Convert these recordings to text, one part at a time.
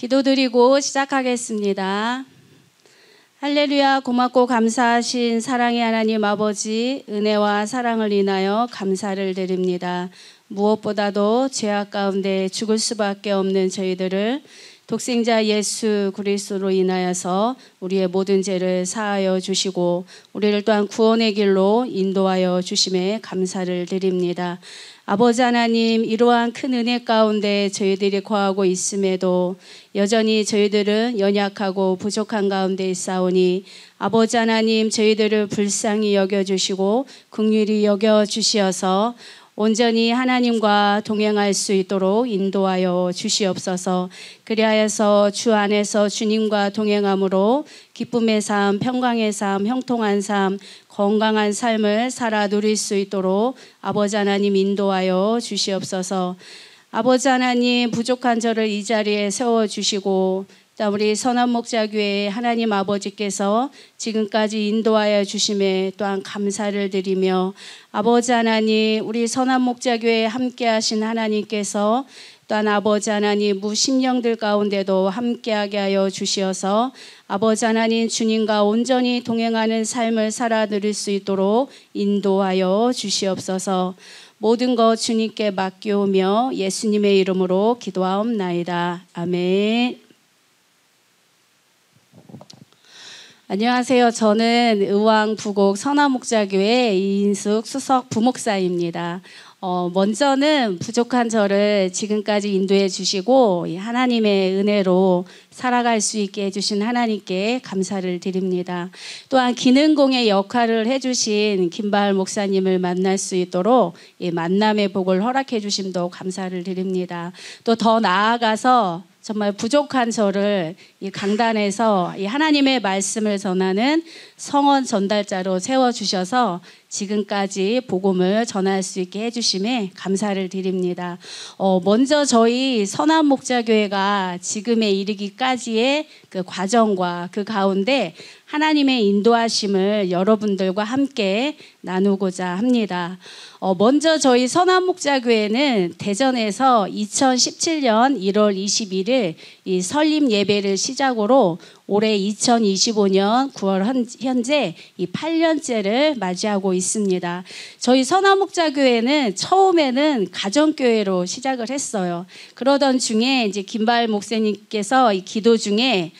기도드리고 시작하겠습니다. 할렐루야. 고맙고 감사하신 사랑의 하나님 아버지, 은혜와 사랑을 인하여 감사를 드립니다. 무엇보다도 죄악 가운데 죽을 수밖에 없는 저희들을 독생자 예수 그리스도로 인하여서 우리의 모든 죄를 사하여 주시고 우리를 또한 구원의 길로 인도하여 주심에 감사를 드립니다. 아버지 하나님, 이러한 큰 은혜 가운데 저희들이 거하고 있음에도 여전히 저희들은 연약하고 부족한 가운데 있사오니 아버지 하나님, 저희들을 불쌍히 여겨주시고 긍휼히 여겨주시어서 온전히 하나님과 동행할 수 있도록 인도하여 주시옵소서. 그리하여서 주 안에서 주님과 동행함으로 기쁨의 삶, 평강의 삶, 형통한 삶, 건강한 삶을 살아 누릴 수 있도록 아버지 하나님 인도하여 주시옵소서. 아버지 하나님, 부족한 저를 이 자리에 세워주시고 우리 선한목자교회 하나님 아버지께서 지금까지 인도하여 주심에 또한 감사를 드리며 아버지 하나님, 우리 선한목자교회에 함께 하신 하나님께서 또한 아버지 하나님 무심령들 가운데도 함께하게 하여 주시어서 아버지 하나님 주님과 온전히 동행하는 삶을 살아 누릴 수 있도록 인도하여 주시옵소서. 모든 것 주님께 맡기오며 예수님의 이름으로 기도하옵나이다. 아멘. 안녕하세요. 저는 의왕 부곡 선한목자교회 이인숙 수석 부목사입니다. 먼저는 부족한 저를 지금까지 인도해 주시고 하나님의 은혜로 살아갈 수 있게 해주신 하나님께 감사를 드립니다. 또한 기능공의 역할을 해주신 김바을 목사님을 만날 수 있도록 이 만남의 복을 허락해 주심도 감사를 드립니다. 또 더 나아가서 정말 부족한 저를 이 강단에서 이 하나님의 말씀을 전하는 성원 전달자로 세워주셔서 지금까지 복음을 전할 수 있게 해주심에 감사를 드립니다. 먼저 저희 선한목자교회가 지금에 이르기까지의 그 과정과 그 가운데 하나님의 인도하심을 여러분들과 함께 나누고자 합니다. 먼저 저희 선한목자교회는 대전에서 2017년 1월 21일 이 설립 예배를 시작으로 올해 2025년 9월 현재 이 8년째를 맞이하고 있습니다. 저희 선한목자교회는 처음에는 가정교회로 시작을 했어요. 그러던 중에 이제 김바을 목사님께서 이 기도 중에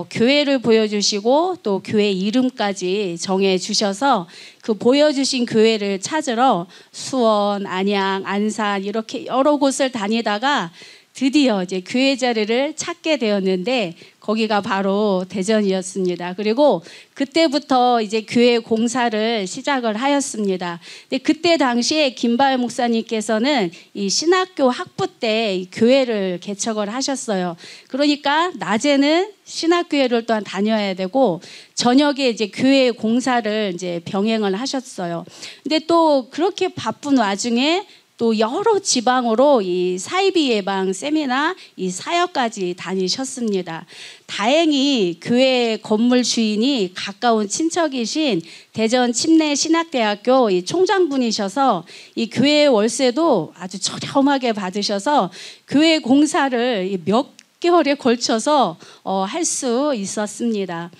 교회를 보여주시고 또 교회 이름까지 정해주셔서 그 보여주신 교회를 찾으러 수원, 안양, 안산 이렇게 여러 곳을 다니다가 드디어 이제 교회 자리를 찾게 되었는데 거기가 바로 대전이었습니다. 그리고 그때부터 이제 교회 공사를 시작을 하였습니다. 근데 그때 당시에 김바을 목사님께서는 이 신학교 학부 때 교회를 개척을 하셨어요. 그러니까 낮에는 신학교회를 또한 다녀야 되고 저녁에 이제 교회 공사를 이제 병행을 하셨어요. 근데 또 그렇게 바쁜 와중에 또 여러 지방으로 이 사이비 예방 세미나 이 사역까지 다니셨습니다. 다행히 교회 건물 주인이 가까운 친척이신 대전 침례신학대학교 이 총장분이셔서 이 교회 월세도 아주 저렴하게 받으셔서 교회 공사를 몇 개월에 걸쳐서 할 수 있었습니다.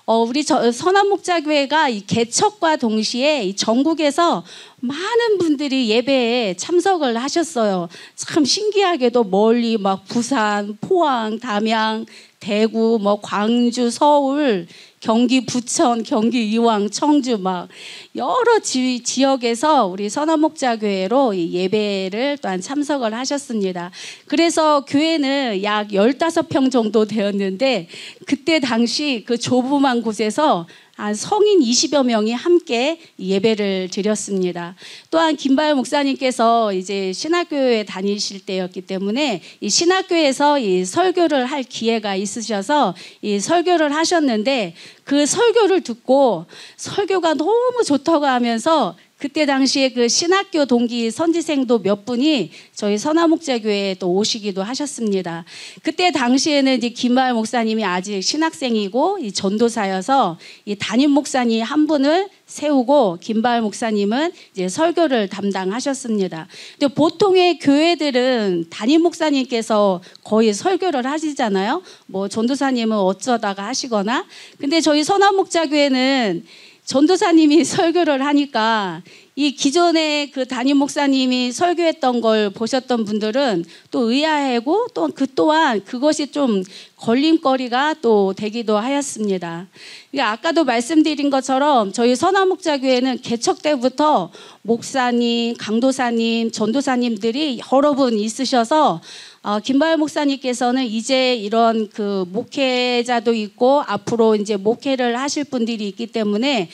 우리 선한목자교회가 이 개척과 동시에 이 전국에서 많은 분들이 예배에 참석을 하셨어요. 참 신기하게도 멀리 막 부산, 포항, 담양, 대구, 광주, 서울, 경기 부천, 경기 이왕, 청주 막 여러 지역에서 우리 선한목자교회로 이 예배를 또한 참석을 하셨습니다. 그래서 교회는 약 15평 정도 되었는데 그때 당시 그 조그만 곳에서 성인 20여 명이 함께 예배를 드렸습니다. 또한 김바을 목사님께서 이제 신학교에 다니실 때였기 때문에 이 신학교에서 이 설교를 할 기회가 있으셔서 이 설교를 하셨는데 그 설교를 듣고 설교가 너무 좋다고 하면서 그때 당시에 그 신학교 동기 선지생도 몇 분이 저희 선화목자교회에 또 오시기도 하셨습니다. 그때 당시에는 이제 김마을 목사님이 아직 신학생이고 이 전도사여서 이 담임 목사님 한 분을 세우고 김바을 목사님은 이제 설교를 담당하셨습니다. 근데 보통의 교회들은 담임 목사님께서 거의 설교를 하시잖아요. 뭐 전도사님은 어쩌다가 하시거나. 근데 저희 선화목자교회는 전도사님이 설교를 하니까 이 기존에 그 담임 목사님이 설교했던 걸 보셨던 분들은 또 의아해고 또 그 또한 그것이 좀 걸림거리가 또 되기도 하였습니다. 아까도 말씀드린 것처럼 저희 선화목자교회는 개척 때부터 목사님, 강도사님, 전도사님들이 여러 분 있으셔서 김바을 목사님께서는 이제 이런 그 목회자도 있고 앞으로 이제 목회를 하실 분들이 있기 때문에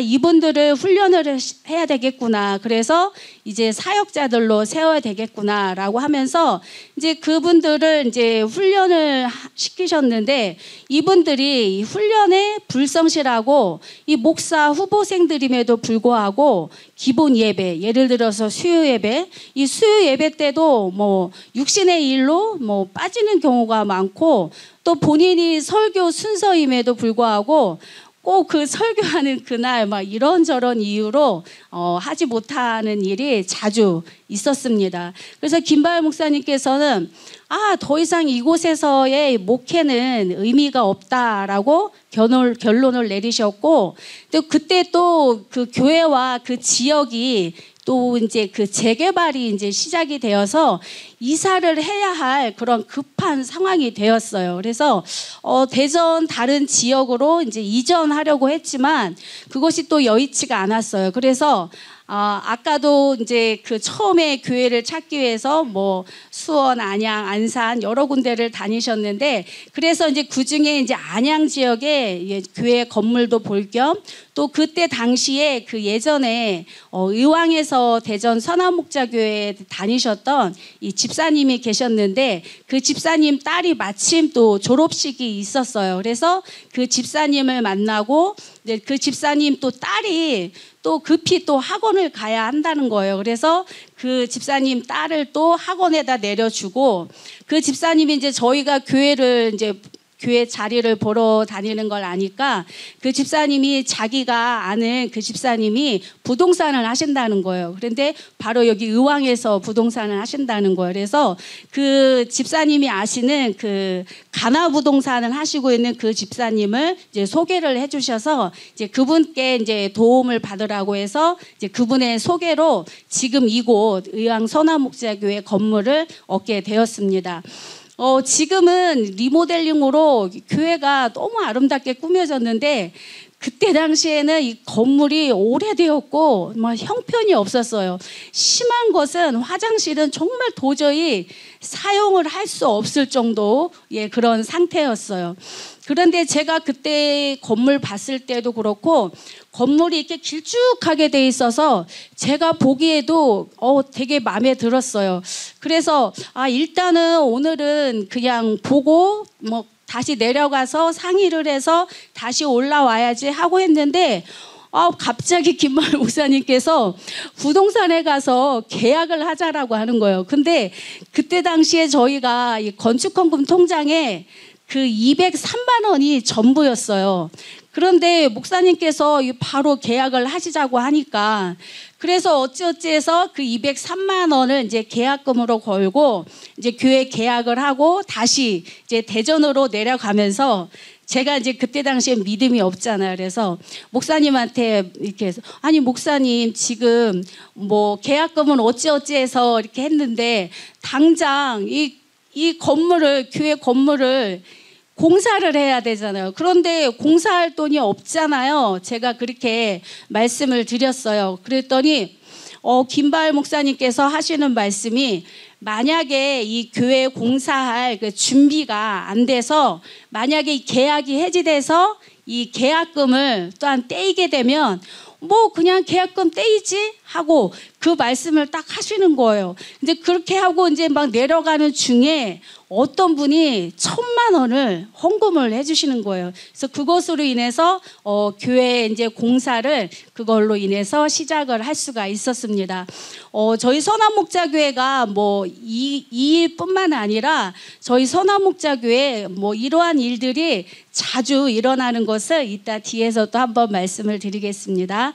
이분들을 훈련을 해야 되겠구나. 그래서 이제 사역자들로 세워야 되겠구나라고 하면서 이제 그분들을 이제 훈련을 시키셨는데 이분들이 훈련에 불성실하고 이 목사 후보생들임에도 불구하고 기본 예배, 예를 들어서 수요 예배, 이 수요 예배 때도 뭐 육신의 일로 뭐 빠지는 경우가 많고 또 본인이 설교 순서임에도 불구하고 꼭 그 설교하는 그날 막 이런저런 이유로 하지 못하는 일이 자주 있었습니다. 그래서 김바을 목사님께서는 더 이상 이곳에서의 목회는 의미가 없다라고 결론을 내리셨고 또 그때 또 그 교회와 그 지역이 또 이제 그 재개발이 이제 시작이 되어서 이사를 해야 할 그런 급한 상황이 되었어요. 그래서 대전 다른 지역으로 이제 이전하려고 했지만 그것이 또 여의치가 않았어요. 그래서 아까도 이제 그 처음에 교회를 찾기 위해서 뭐 수원, 안양, 안산 여러 군데를 다니셨는데 그래서 이제 그 중에 이제 안양 지역에 교회 건물도 볼 겸 또 그때 당시에 그 예전에 의왕에서 대전 선화목자교회에 다니셨던 이 집사님이 계셨는데 그 집사님 딸이 마침 또 졸업식이 있었어요. 그래서 그 집사님을 만나고 그 집사님 또 딸이 또 급히 또 학원을 가야 한다는 거예요. 그래서 그 집사님 딸을 또 학원에다 내려주고 그 집사님이 이제 저희가 교회를 이제 교회 자리를 보러 다니는 걸 아니까 그 집사님이 자기가 아는 그 집사님이 부동산을 하신다는 거예요. 그런데 바로 여기 의왕에서 부동산을 하신다는 거예요. 그래서 그 집사님이 아시는 그 가나 부동산을 하시고 있는 그 집사님을 이제 소개를 해주셔서 이제 그분께 이제 도움을 받으라고 해서 이제 그분의 소개로 지금 이곳 의왕 선화목자교회 건물을 얻게 되었습니다. 지금은 리모델링으로 교회가 너무 아름답게 꾸며졌는데 그때 당시에는 이 건물이 오래되었고 형편이 없었어요. 심한 것은 화장실은 정말 도저히 사용을 할 수 없을 정도의 그런 상태였어요. 그런데 제가 그때 건물 봤을 때도 그렇고 건물이 이렇게 길쭉하게 돼 있어서 제가 보기에도 되게 마음에 들었어요. 그래서 일단은 오늘은 그냥 보고 뭐 다시 내려가서 상의를 해서 다시 올라와야지 하고 했는데 갑자기 김마을 목사님께서 부동산에 가서 계약을 하자라고 하는 거예요. 근데 그때 당시에 저희가 이 건축헌금 통장에 그 203만 원이 전부였어요. 그런데 목사님께서 바로 계약을 하시자고 하니까 그래서 어찌어찌해서 그 203만 원을 이제 계약금으로 걸고 이제 교회 계약을 하고 다시 이제 대전으로 내려가면서 제가 이제 그때 당시에 믿음이 없잖아요. 그래서 목사님한테 이렇게 해서 아니 목사님 지금 뭐 계약금은 어찌어찌해서 이렇게 했는데 당장 이 건물을 교회 건물을 공사를 해야 되잖아요. 그런데 공사할 돈이 없잖아요. 제가 그렇게 말씀을 드렸어요. 그랬더니 김바을 목사님께서 하시는 말씀이 만약에 이 교회 공사할 그 준비가 안 돼서 만약에 이 계약이 해지돼서 이 계약금을 또한 떼이게 되면 뭐 그냥 계약금 떼이지 하고 그 말씀을 딱 하시는 거예요. 근데 그렇게 하고 이제 막 내려가는 중에 어떤 분이 1,000만 원을 헌금을 해주시는 거예요. 그래서 그것으로 인해서 교회 이제 공사를 그걸로 인해서 시작을 할 수가 있었습니다. 저희 선한목자교회가 뭐 이 일뿐만 아니라 저희 선한목자교회 뭐 이러한 일들이 자주 일어나는 것을 이따 뒤에서 또 한번 말씀을 드리겠습니다.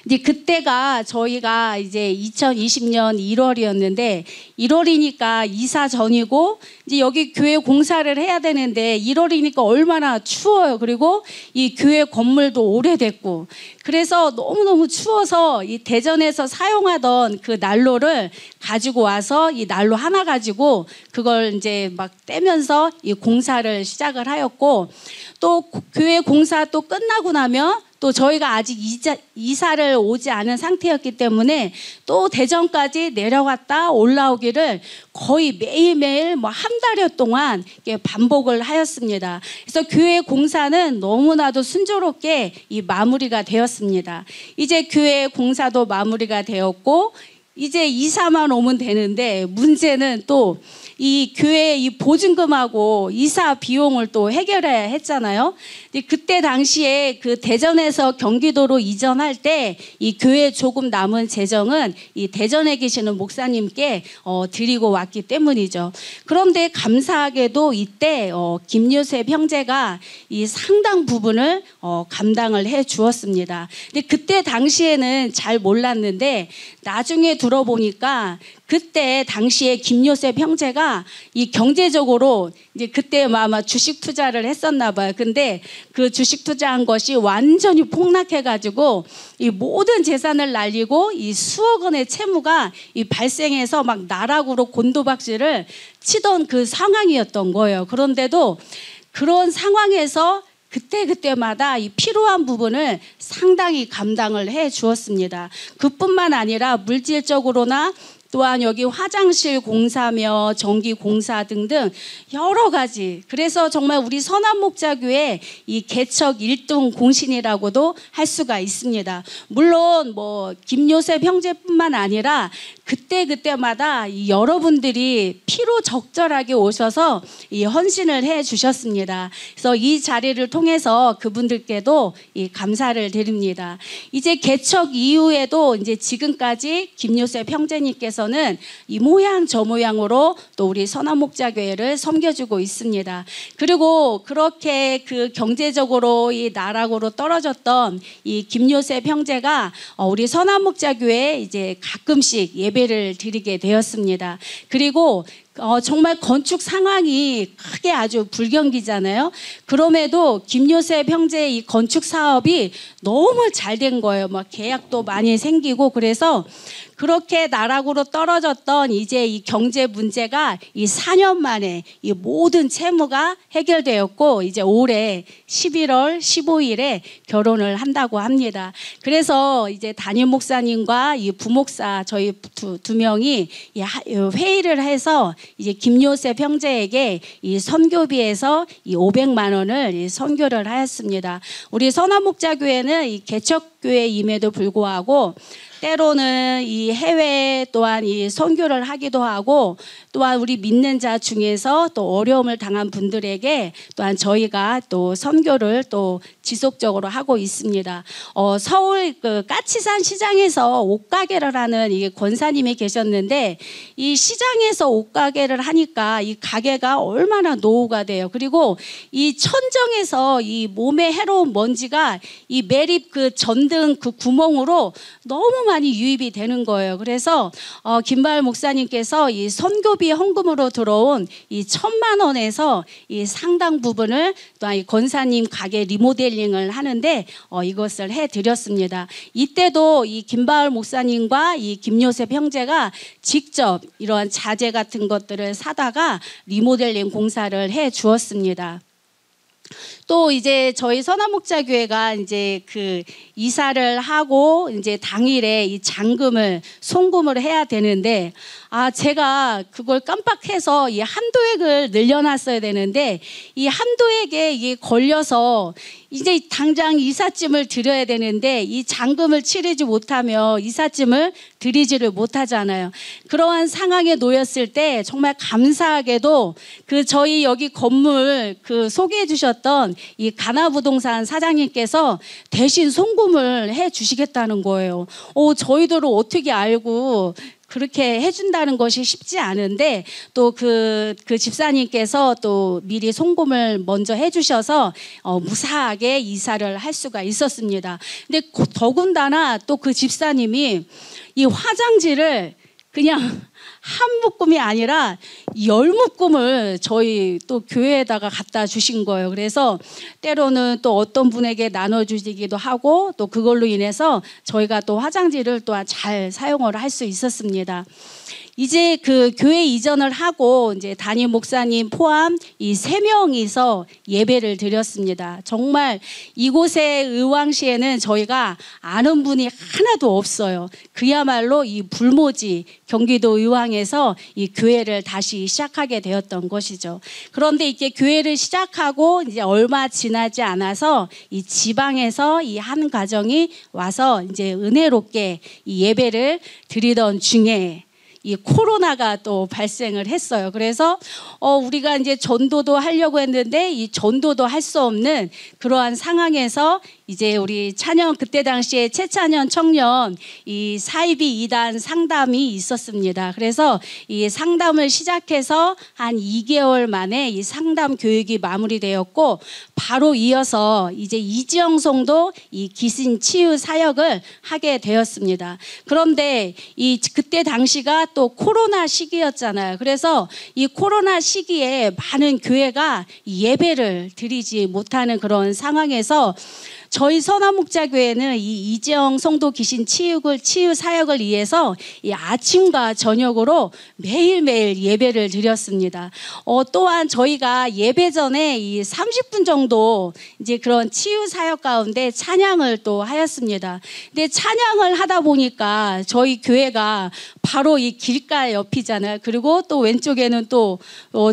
이제 그때가 저희가 이제 2020년 1월이었는데 1월이니까 이사 전이고 이제 여기 교회 공사를 해야 되는데 1월이니까 얼마나 추워요. 그리고 이 교회 건물도 오래됐고 그래서 너무너무 추워서 이 대전에서 사용하던 그 난로를 가지고 와서 이 난로 하나 가지고 그걸 이제 막 떼면서 이 공사를 시작을 하였고 또 교회 공사 또 끝나고 나면 또 저희가 아직 이사를 오지 않은 상태였기 때문에 또 대전까지 내려갔다 올라오기를 거의 매일매일 뭐 한 달여 동안 반복을 하였습니다. 그래서 교회 공사는 너무나도 순조롭게 이 마무리가 되었습니다. 이제 교회 공사도 마무리가 되었고 이제 이사만 오면 되는데 문제는 또 이 교회 이 보증금하고 이사 비용을 또 해결해야 했잖아요. 그때 당시에 그 대전에서 경기도로 이전할 때 이 교회 조금 남은 재정은 이 대전에 계시는 목사님께 드리고 왔기 때문이죠. 그런데 감사하게도 이때 김요셉 형제가 이 상당 부분을 감당을 해 주었습니다. 근데 그때 당시에는 잘 몰랐는데 나중에 들어보니까 그때 당시에 김요셉 형제가 이 경제적으로 이제 그때 아마 주식 투자를 했었나 봐요. 근데 그 주식 투자한 것이 완전히 폭락해가지고 이 모든 재산을 날리고 이 수억 원의 채무가 이 발생해서 막 나락으로 곤두박질을 치던 그 상황이었던 거예요. 그런데도 그런 상황에서 그때마다 이 필요한 부분을 상당히 감당을 해 주었습니다. 그뿐만 아니라 물질적으로나 또한 여기 화장실 공사며 전기 공사 등등 여러 가지. 그래서 정말 우리 선한목자교회 이 개척 1등 공신이라고도 할 수가 있습니다. 물론 뭐 김요셉 형제뿐만 아니라 그때마다 이 여러분들이 필요적절하게 오셔서 이 헌신을 해 주셨습니다. 그래서 이 자리를 통해서 그분들께도 이 감사를 드립니다. 이제 개척 이후에도 이제 지금까지 김요셉 형제님께서는 이 모양 저 모양으로 또 우리 선한목자교회를 섬겨주고 있습니다. 그리고 그렇게 그 경제적으로 이 나락으로 떨어졌던 이 김요셉 형제가 우리 선한목자교회에 이제 가끔씩 예배를 드리게 되었습니다. 그리고 정말 건축 상황이 크게 아주 불경기잖아요. 그럼에도 김요셉 형제의 이 건축 사업이 너무 잘 된 거예요. 막 계약도 많이 생기고 그래서 그렇게 나락으로 떨어졌던 이제 이 경제 문제가 이 4년 만에 이 모든 채무가 해결되었고 이제 올해 11월 15일에 결혼을 한다고 합니다. 그래서 이제 담임 목사님과 이 부목사 저희 두 명이 회의를 해서 이제 김요셉 형제에게 이 선교비에서 이 500만 원을 이 선교를 하였습니다. 우리 선한목자교회는 이 개척교회임에도 불구하고 때로는 이 해외 또한 이 선교를 하기도 하고 또한 우리 믿는 자 중에서 또 어려움을 당한 분들에게 또한 저희가 또 선교를 또 지속적으로 하고 있습니다. 서울 그 까치산 시장에서 옷가게를 하는 이 권사님이 계셨는데 이 시장에서 옷가게를 하니까 이 가게가 얼마나 노후가 돼요. 그리고 이 천정에서 이 몸에 해로운 먼지가 이 매립 그 전등 그 구멍으로 너무 많이 유입이 되는 거예요. 그래서 김바을 목사님께서 이 선교비 헌금으로 들어온 이 1,000만 원에서 이 상당 부분을 또 이 권사님 가게 리모델링을 하는데 이것을 해드렸습니다. 이때도 이 김바을 목사님과 이 김요셉 형제가 직접 이러한 자재 같은 것들을 사다가 리모델링 공사를 해 주었습니다. 또 이제 저희 선한목자교회가 이제 그 이사를 하고 이제 당일에 이 잔금을 송금을 해야 되는데 제가 그걸 깜빡해서 이 한도액을 늘려놨어야 되는데 이 한도액에 이게 걸려서 이제 당장 이삿짐을 드려야 되는데 이 잔금을 치르지 못하며 이삿짐을 드리지를 못하잖아요. 그러한 상황에 놓였을 때 정말 감사하게도 저희 여기 건물 소개해 주셨던 이 가나부동산 사장님께서 대신 송금을 해 주시겠다는 거예요. 저희들은 어떻게 알고 그렇게 해준다는 것이 쉽지 않은데 또 그 집사님께서 또 미리 송금을 먼저 해주셔서 무사하게 이사를 할 수가 있었습니다. 근데 더군다나 또 그 집사님이 이 화장지를 그냥 한 묶음이 아니라 10묶음을 저희 또 교회에다가 갖다 주신 거예요. 그래서 때로는 또 어떤 분에게 나눠주시기도 하고 또 그걸로 인해서 저희가 또 화장지를 또 잘 사용을 할 수 있었습니다. 이제 그 교회 이전을 하고 이제 담임 목사님 포함 이 3명이서 예배를 드렸습니다. 정말 이곳의 의왕시에는 저희가 아는 분이 하나도 없어요. 그야말로 이 불모지 경기도 의왕에서 이 교회를 다시 시작하게 되었던 것이죠. 그런데 이렇게 교회를 시작하고 이제 얼마 지나지 않아서 이 지방에서 이 한 가정이 와서 이제 은혜롭게 이 예배를 드리던 중에 이 코로나가 또 발생을 했어요. 그래서 우리가 이제 전도도 하려고 했는데 이 전도도 할 수 없는 그러한 상황에서 이제 우리 찬양 그때 당시에 최찬현 청년 이 사이비 2단 상담이 있었습니다. 그래서 이 상담을 시작해서 한 2개월 만에 이 상담 교육이 마무리되었고 바로 이어서 이제 이지영 성도 이 귀신 치유 사역을 하게 되었습니다. 그런데 그때 당시가 또 코로나 시기였잖아요. 그래서 이 코로나 시기에 많은 교회가 예배를 드리지 못하는 그런 상황에서 저희 선화목자교회는 이 이재영 성도 귀신 치유 사역을 위해서 이 아침과 저녁으로 매일매일 예배를 드렸습니다. 또한 저희가 예배 전에 이 30분 정도 이제 그런 치유 사역 가운데 찬양을 또 하였습니다. 근데 찬양을 하다 보니까 저희 교회가 바로 이 길가 옆이잖아요. 그리고 또 왼쪽에는 또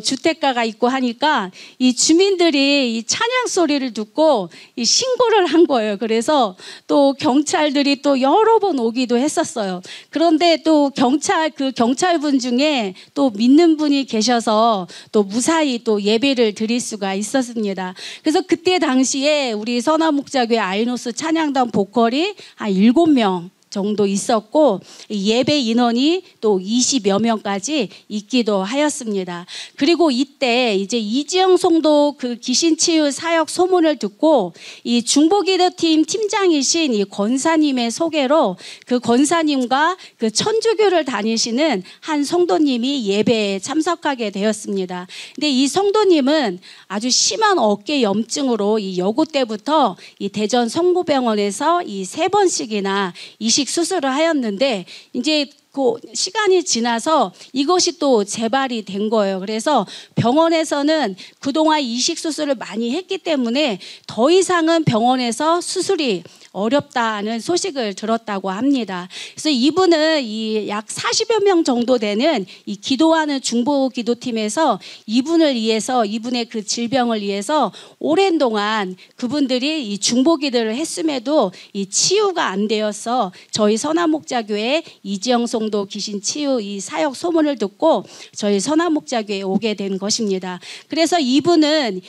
주택가가 있고 하니까 이 주민들이 이 찬양 소리를 듣고 이 신고를 한 거예요. 그래서 또 경찰들이 또 여러 번 오기도 했었어요. 그런데 또 경찰분 중에 또 믿는 분이 계셔서 또 무사히 또 예배를 드릴 수가 있었습니다. 그래서 그때 당시에 우리 선화목자교회 아이노스 찬양단 보컬이 한 7명 정도 있었고 예배 인원이 또 20여 명까지 있기도 하였습니다. 그리고 이때 이제 이지영 성도 그 귀신치유 사역 소문을 듣고 이 중보기도팀 팀장이신 이 권사님의 소개로 그 권사님과 그 천주교를 다니시는 한 성도님이 예배에 참석하게 되었습니다. 근데 이 성도님은 아주 심한 어깨 염증으로 이 여고 때부터 이 대전 성모병원에서 이 3번씩이나 이식 수술을 하였는데 이제 그 시간이 지나서 이것이 또 재발이 된 거예요. 그래서 병원에서는 그동안 이식 수술을 많이 했기 때문에 더 이상은 병원에서 수술이 어렵다는 소식을 들었다고 합니다. 그래서 이분은 이 약 40여 명 정도 되는 이 기도하는 중보 기도팀에서 이분을 위해서 이분의 그 질병을 위해서 오랜 동안 그분들이 이 중보 기도를 했음에도 이 치유가 안 되어서 저희 선화목자교회 이지영 성도 귀신 치유 이 사역 소문을 듣고 저희 선화목자교회에 오게 된 것입니다. 그래서 이분은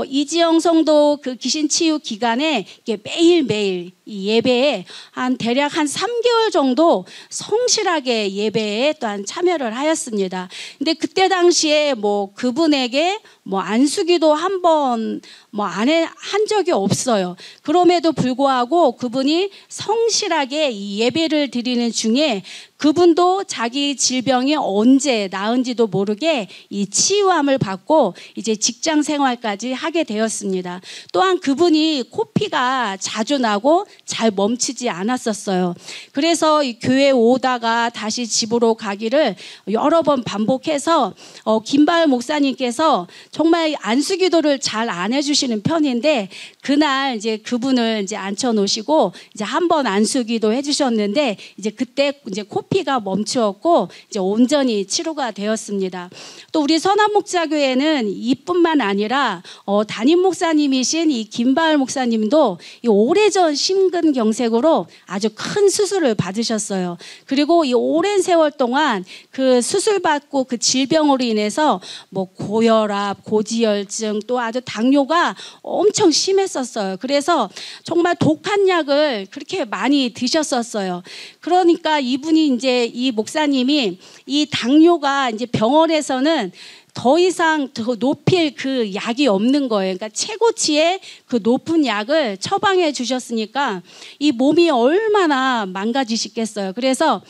이지영 성도 그 귀신 치유 기간에 매일매일 이 예배에 대략 한 3개월 정도 성실하게 예배에 또한 참여를 하였습니다. 근데 그때 당시에 그분에게 안수기도 한 번 한 적이 없어요. 그럼에도 불구하고 그분이 성실하게 이 예배를 드리는 중에 그분도 자기 질병이 언제 나은지도 모르게 이 치유함을 받고 이제 직장 생활까지 하게 되었습니다. 또한 그분이 코피가 자주 나고 잘 멈추지 않았었어요. 그래서 이 교회 오다가 다시 집으로 가기를 여러 번 반복해서 김바을 목사님께서 정말 안수기도를 잘 안 해주시는 편인데 그날 이제 그분을 이제 앉혀 놓으시고 이제 한 번 안수기도 해주셨는데 이제 그때 이제 코피 피가 멈추었고 이제 온전히 치료가 되었습니다. 또 우리 선한목자교회는 이뿐만 아니라 담임 목사님이신 이 김바을 목사님도 이 오래전 심근경색으로 아주 큰 수술을 받으셨어요. 그리고 이 오랜 세월 동안 그 수술받고 그 질병으로 인해서 뭐 고혈압, 고지혈증, 또 아주 당뇨가 엄청 심했었어요. 그래서 정말 독한 약을 그렇게 많이 드셨었어요. 그러니까 이분이 이제 이 목사님이 이 당뇨가 이제 병원에서는 더 이상 더 높일 그 약이 없는 거예요. 그러니까 최고치의 그 높은 약을 처방해 주셨으니까 이 몸이 얼마나 망가지시겠어요. 그래서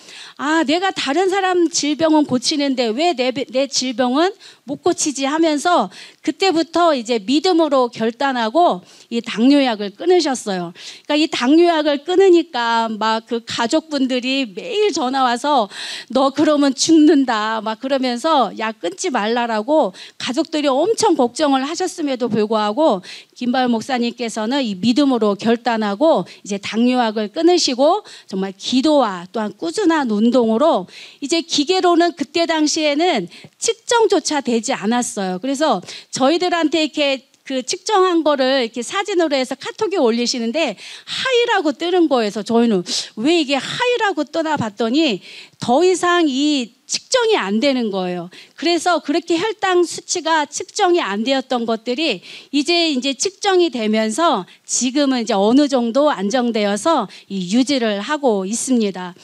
내가 다른 사람 질병은 고치는데 왜 내 질병은 못 고치지 하면서 그때부터 이제 믿음으로 결단하고 이 당뇨약을 끊으셨어요. 그러니까 이 당뇨약을 끊으니까 막 그 가족분들이 매일 전화 와서 너 그러면 죽는다 막 그러면서 약 끊지 말라라고 가족들이 엄청 걱정을 하셨음에도 불구하고 김바을 목사님께서는 이 믿음으로 결단하고 이제 당뇨약을 끊으시고 정말 기도와 또한 꾸준한 운동으로 이제 기계로는 그때 당시에는 측정조차 되지 않았어요. 그래서 저희들한테 이렇게 그 측정한 거를 이렇게 사진으로 해서 카톡에 올리시는데 하이라고 뜨는 거여서 저희는 왜 이게 하이라고 뜨나 봤더니 더 이상 이 측정이 안 되는 거예요. 그래서 그렇게 혈당 수치가 측정이 안 되었던 것들이 이제 측정이 되면서 지금은 이제 어느 정도 안정되어서 이 유지를 하고 있습니다.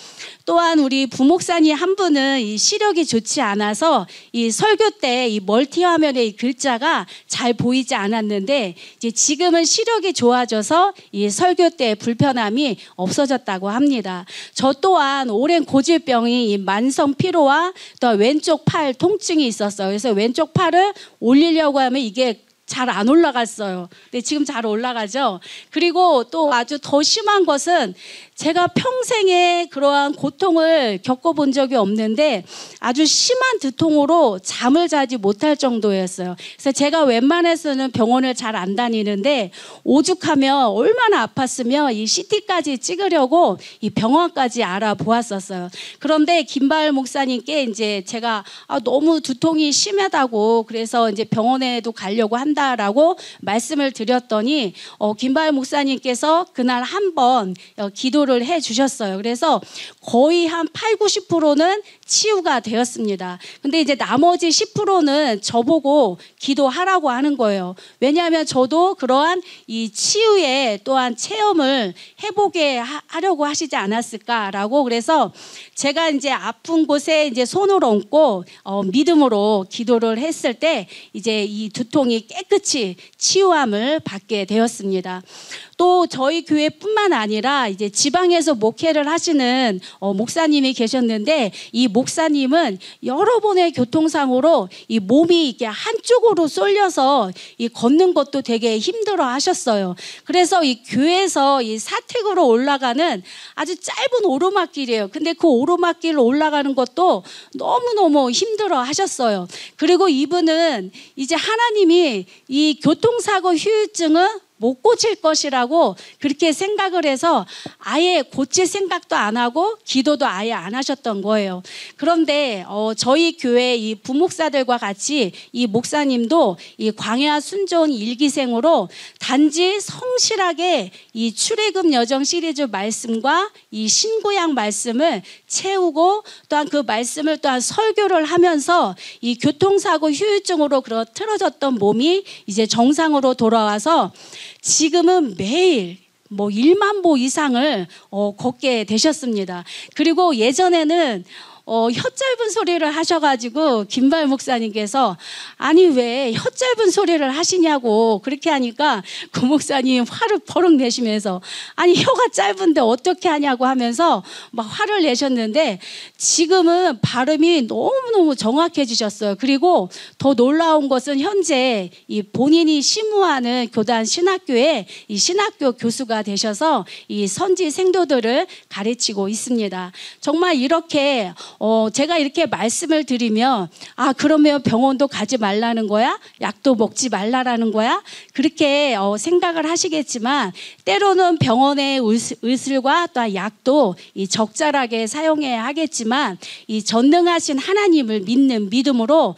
또한 우리 부목사님 한 분은 이 시력이 좋지 않아서 이 설교 때 이 멀티 화면에 이 글자가 잘 보이지 않았는데 이제 지금은 시력이 좋아져서 이 설교 때 불편함이 없어졌다고 합니다. 저 또한 오랜 고질병이 이 만성 피로와 또 왼쪽 팔 통증이 있었어요. 그래서 왼쪽 팔을 올리려고 하면 이게 잘 안 올라갔어요. 근데 지금 잘 올라가죠. 그리고 또 아주 더 심한 것은 제가 평생에 그러한 고통을 겪어본 적이 없는데 아주 심한 두통으로 잠을 자지 못할 정도였어요. 그래서 제가 웬만해서는 병원을 잘 안 다니는데 오죽하면 얼마나 아팠으면 이 CT까지 찍으려고 이 병원까지 알아보았었어요. 그런데 김바을 목사님께 이제 제가 너무 두통이 심하다고 그래서 이제 병원에도 가려고 한다라고 말씀을 드렸더니 김바을 목사님께서 그날 한번 기도를 해 주셨어요. 그래서 거의 한 80~90%는 치유가 되었습니다. 근데 이제 나머지 10%는 저보고 기도하라고 하는 거예요. 왜냐하면 저도 그러한 이 치유의 또한 체험을 해보게 하려고 하시지 않았을까라고 그래서 제가 이제 아픈 곳에 이제 손을 얹고 믿음으로 기도를 했을 때 이제 이 두통이 깨끗이 치유함을 받게 되었습니다. 또 저희 교회뿐만 아니라 이제 지방에서 목회를 하시는 목사님이 계셨는데 이 목사님은 여러 번의 교통사고로 이 몸이 이게 한쪽으로 쏠려서 이 걷는 것도 되게 힘들어 하셨어요. 그래서 이 교회에서 이 사택으로 올라가는 아주 짧은 오르막길이에요. 근데 그 오르막길을 올라가는 것도 너무너무 힘들어 하셨어요. 그리고 이분은 이제 하나님이 이 교통사고 후유증은 못 고칠 것이라고 그렇게 생각을 해서 아예 고칠 생각도 안 하고 기도도 아예 안 하셨던 거예요. 그런데 저희 교회 이 부목사들과 같이 이 목사님도 이 광야 순종 일기생으로 단지 성실하게 이 출애굽 여정 시리즈 말씀과 이 신구약 말씀을 채우고 또한 그 말씀을 또한 설교를 하면서 이 교통사고 후유증으로 틀어졌던 몸이 이제 정상으로 돌아와서 지금은 매일 1만 보 이상을 걷게 되셨습니다. 그리고 예전에는 혀 짧은 소리를 하셔가지고 김바을 목사님께서 아니 왜 혀 짧은 소리를 하시냐고 그렇게 하니까 그 목사님 화를 버럭 내시면서 아니 혀가 짧은데 어떻게 하냐고 하면서 막 화를 내셨는데 지금은 발음이 너무너무 정확해지셨어요. 그리고 더 놀라운 것은 현재 이 본인이 심우하는 교단 신학교에 이 신학교 교수가 되셔서 이 선지 생도들을 가르치고 있습니다. 정말 이렇게 제가 이렇게 말씀을 드리면 그러면 병원도 가지 말라는 거야? 약도 먹지 말라라는 거야? 그렇게 생각을 하시겠지만 때로는 병원의 의술과 또 약도 적절하게 사용해야 하겠지만 이 전능하신 하나님을 믿는 믿음으로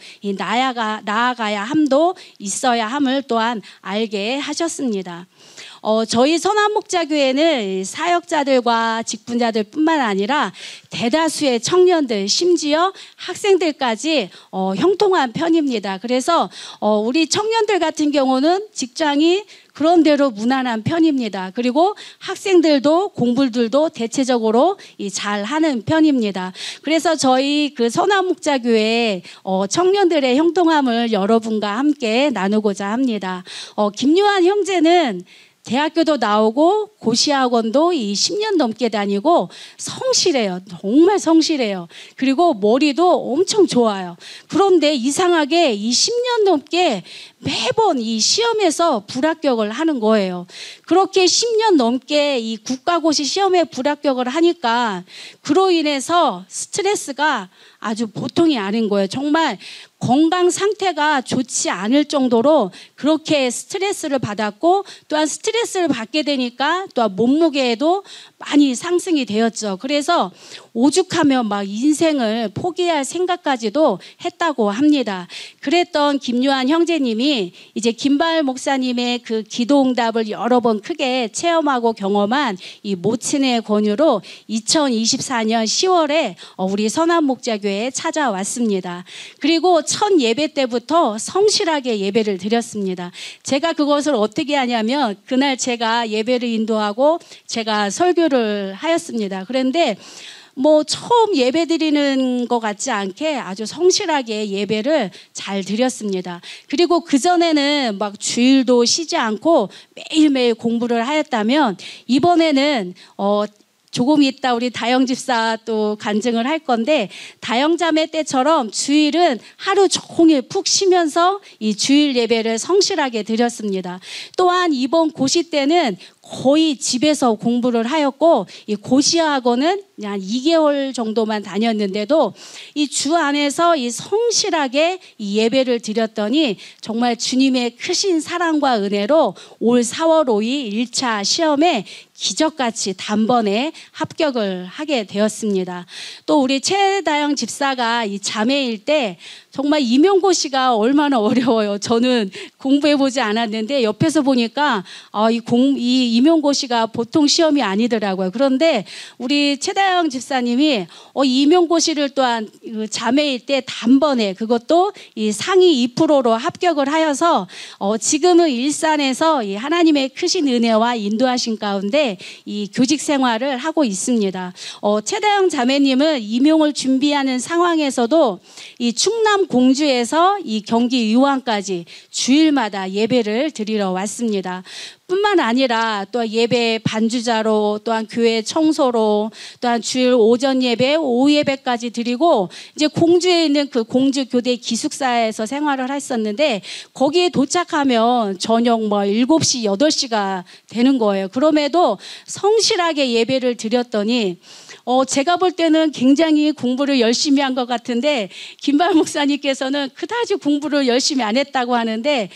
나아가야 함도 있어야 함을 또한 알게 하셨습니다. 저희 선한목자교회는 사역자들과 직분자들뿐만 아니라 대다수의 청년들, 심지어 학생들까지 형통한 편입니다. 그래서 우리 청년들 같은 경우는 직장이 그런대로 무난한 편입니다. 그리고 학생들도 공부들도 대체적으로 잘하는 편입니다. 그래서 저희 그 선한목자교회 청년들의 형통함을 여러분과 함께 나누고자 합니다. 김요한 형제는 대학교도 나오고 고시학원도 10년 넘게 다니고 성실해요. 정말 성실해요. 그리고 머리도 엄청 좋아요. 그런데 이상하게 10년 넘게 매번 이 시험에서 불합격을 하는 거예요. 그렇게 10년 넘게 이 국가고시 시험에 불합격을 하니까 그로 인해서 스트레스가 아주 보통이 아닌 거예요. 정말 건강 상태가 좋지 않을 정도로 그렇게 스트레스를 받았고 또한 스트레스를 받게 되니까 또한 몸무게에도 많이 상승이 되었죠. 그래서 오죽하면 막 인생을 포기할 생각까지도 했다고 합니다. 그랬던 김요한 형제님이 이제 김바을 목사님의 그 기도응답을 여러 번 크게 체험하고 경험한 이 모친의 권유로 2024년 10월에 우리 선한목자교회에 찾아왔습니다. 그리고 첫 예배 때부터 성실하게 예배를 드렸습니다. 제가 그것을 어떻게 하냐면 그날 제가 예배를 인도하고 제가 설교를 하였습니다. 그런데 처음 예배 드리는 것 같지 않게 아주 성실하게 예배를 잘 드렸습니다. 그리고 그전에는 막 주일도 쉬지 않고 매일매일 공부를 하였다면 이번에는 조금 있다 우리 다영 집사 또 간증을 할 건데 다영자매 때처럼 주일은 하루 종일 푹 쉬면서 이 주일 예배를 성실하게 드렸습니다. 또한 이번 고시 때는 거의 집에서 공부를 하였고 이 고시학원은 한 2개월 정도만 다녔는데도 이 주 안에서 이 성실하게 이 예배를 드렸더니 정말 주님의 크신 사랑과 은혜로 올 4월 5일 1차 시험에 기적같이 단번에 합격을 하게 되었습니다. 또 우리 최다영 집사가 이 자매일 때 정말 임용고시가 얼마나 어려워요. 저는 공부해보지 않았는데 옆에서 보니까 이 임용고시가 보통 시험이 아니더라고요. 그런데 우리 최다영 집사님이 이 임용고시를 또한 자매일 때 단번에 그것도 이 상위 2%로 합격을 하여서 지금은 일산에서 이 하나님의 크신 은혜와 인도하신 가운데 이 교직 생활을 하고 있습니다. 최다영 자매님은 임용을 준비하는 상황에서도 이 충남 공주에서 이 경기 의왕까지 주일마다 예배를 드리러 왔습니다. 뿐만 아니라 또 예배 반주자로 또한 교회 청소로 또한 주일 오전 예배, 오후 예배까지 드리고 이제 공주에 있는 그 공주 교대 기숙사에서 생활을 했었는데 거기에 도착하면 저녁 7시, 8시가 되는 거예요. 그럼에도 성실하게 예배를 드렸더니 제가 볼 때는 굉장히 공부를 열심히 한 것 같은데 김바을 목사님께서는 그다지 공부를 열심히 안 했다고 하는데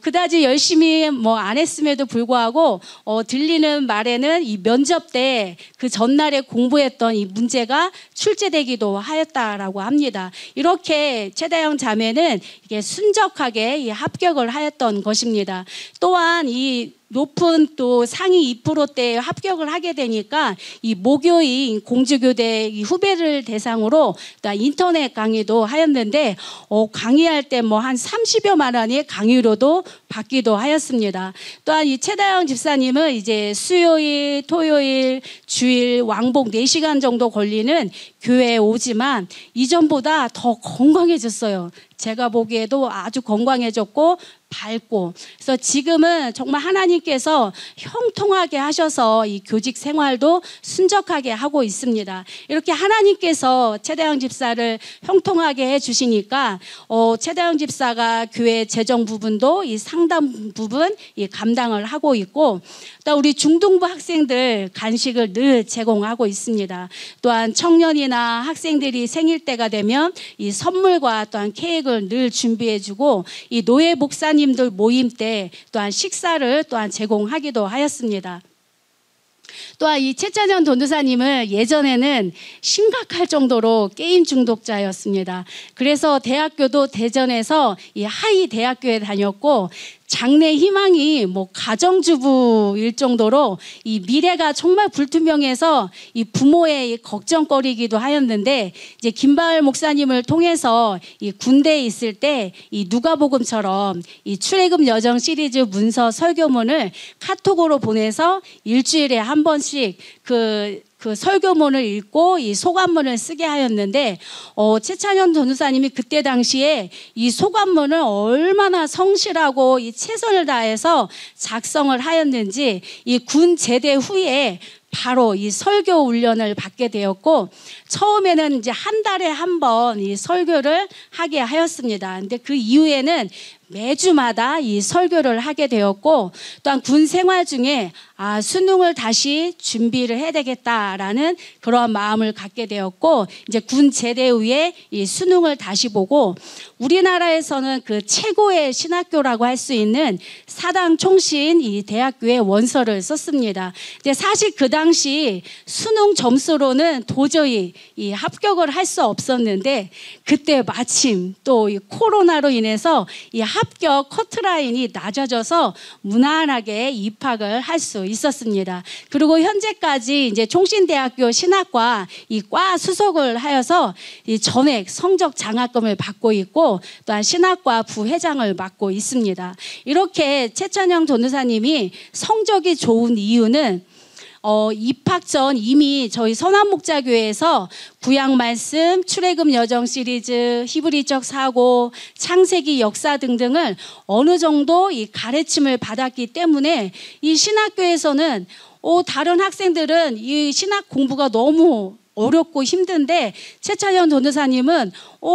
그다지 열심히 안 했음에도 불구하고 들리는 말에는 이 면접 때 그 전날에 공부했던 이 문제가 출제되기도 하였다라고 합니다. 이렇게 최다영 자매는 이게 순적하게 이 합격을 하였던 것입니다. 또한 이 높은 또 상위 2%대에 합격을 하게 되니까 이 모교인 공주교대 이 후배를 대상으로 인터넷 강의도 하였는데 강의할 때 한 30여만 원의 강의료도 받기도 하였습니다. 또한 이 최다영 집사님은 이제 수요일, 토요일, 주일 왕복 4시간 정도 걸리는 교회에 오지만 이전보다 더 건강해졌어요. 제가 보기에도 아주 건강해졌고 밝고, 그래서 지금은 정말 하나님께서 형통하게 하셔서 이 교직 생활도 순적하게 하고 있습니다. 이렇게 하나님께서 최다영 집사를 형통하게 해주시니까 최다영 집사가 교회 재정 부분도 이 상담 부분 이 감당을 하고 있고, 또 우리 중등부 학생들 간식을 늘 제공하고 있습니다. 또한 청년이나 학생들이 생일 때가 되면 이 선물과 또한 케이크를 늘 준비해주고, 이 노예 목사님들 모임 때 또한 식사를 또한 제공하기도 하였습니다. 또한 이 최찬현 전도사님은 예전에는 심각할 정도로 게임 중독자였습니다. 그래서 대학교도 대전에서 이 하이 대학교에 다녔고, 장래 희망이 가정주부일 정도로 이 미래가 정말 불투명해서 이 부모의 걱정거리기도 하였는데, 이제 김바을 목사님을 통해서 이 군대에 있을 때 이 누가복음처럼 이 출애굽 여정 시리즈 문서 설교문을 카톡으로 보내서 일주일에 한 번씩 그 설교문을 읽고 이 소감문을 쓰게 하였는데, 최찬현 전도사님이 그때 당시에 이 소감문을 얼마나 성실하고 이 최선을 다해서 작성을 하였는지, 이 군 제대 후에 바로 이 설교 훈련을 받게 되었고, 처음에는 이제 한 달에 한 번 이 설교를 하게 하였습니다. 근데 그 이후에는 매주마다 이 설교를 하게 되었고, 또한 군 생활 중에 수능을 다시 준비를 해야 되겠다라는 그런 마음을 갖게 되었고, 이제 군 제대 후에 이 수능을 다시 보고, 우리나라에서는 그 최고의 신학교라고 할 수 있는 사당 총신 이 대학교에 원서를 썼습니다. 근데 사실 그 당시 수능 점수로는 도저히 이 합격을 할 수 없었는데, 그때 마침 또 이 코로나로 인해서 이 합격 커트라인이 낮아져서 무난하게 입학을 할 수 있었습니다. 그리고 현재까지 이제 총신대학교 신학과 이 과 수석을 하여서 이 전액 성적 장학금을 받고 있고, 또한 신학과 부회장을 맡고 있습니다. 이렇게 최찬영 전도사님이 성적이 좋은 이유는 입학 전 이미 저희 선한목자교회에서 구약말씀, 출애굽 여정 시리즈, 히브리적 사고, 창세기 역사 등등을 어느 정도 이 가르침을 받았기 때문에, 이 신학교에서는 다른 학생들은 이 신학 공부가 너무 어렵고 힘든데, 최찬현 전도사님은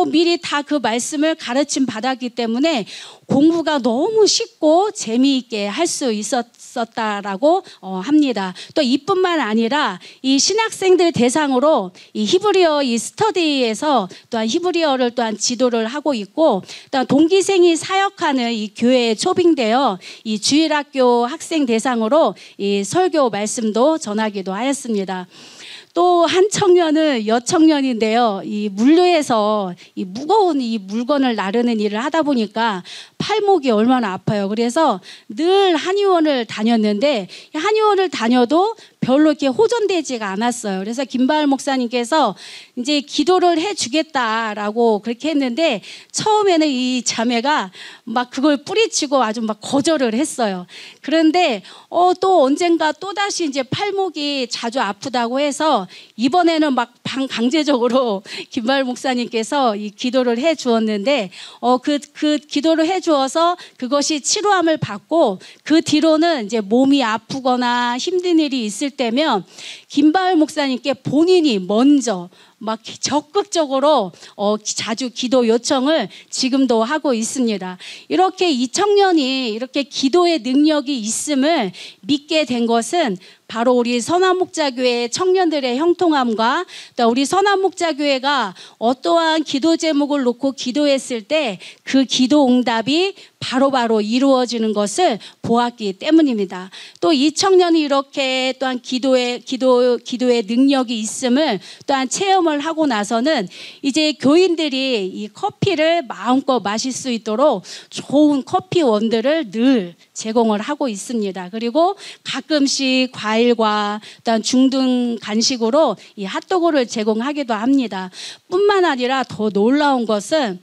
미리 다 그 말씀을 가르침 받았기 때문에 공부가 너무 쉽고 재미있게 할 수 있었다라고 합니다. 또 이뿐만 아니라 이 신학생들 대상으로 이 히브리어 이 스터디에서 또한 히브리어를 또한 지도를 하고 있고, 또한 동기생이 사역하는 이 교회에 초빙되어 이 주일학교 학생 대상으로 이 설교 말씀도 전하기도 하였습니다. 또 한 청년은 여청년인데요. 이 물류에서 이 무거운 이 물건을 나르는 일을 하다 보니까 팔목이 얼마나 아파요. 그래서 늘 한의원을 다녔는데, 한의원을 다녀도 별로 이렇게 호전되지가 않았어요. 그래서 김바을 목사님께서 이제 기도를 해주겠다라고 그렇게 했는데, 처음에는 이 자매가 막 그걸 뿌리치고 아주 막 거절을 했어요. 그런데 또 언젠가 또 다시 이제 팔목이 자주 아프다고 해서 이번에는 막 강제적으로 김바을 목사님께서 이 기도를 해 주었는데, 그 기도를 해 주어서 그것이 치료함을 받고, 그 뒤로는 이제 몸이 아프거나 힘든 일이 있을 때면 김바을 목사님께 본인이 먼저 막 적극적으로 자주 기도 요청을 지금도 하고 있습니다. 이렇게 이 청년이 이렇게 기도의 능력이 있음을 믿게 된 것은 바로 우리 선한목자교회 청년들의 형통함과, 또 우리 선한목자교회가 어떠한 기도 제목을 놓고 기도했을 때 그 기도 응답이 바로바로 이루어지는 것을 보았기 때문입니다. 또 이 청년이 이렇게 또한 기도의 능력이 있음을 또한 체험을 하고 나서는 이제 교인들이 이 커피를 마음껏 마실 수 있도록 좋은 커피원들을 늘 제공을 하고 있습니다. 그리고 가끔씩 과일과 또한 중등 간식으로 이 핫도그를 제공하기도 합니다. 뿐만 아니라 더 놀라운 것은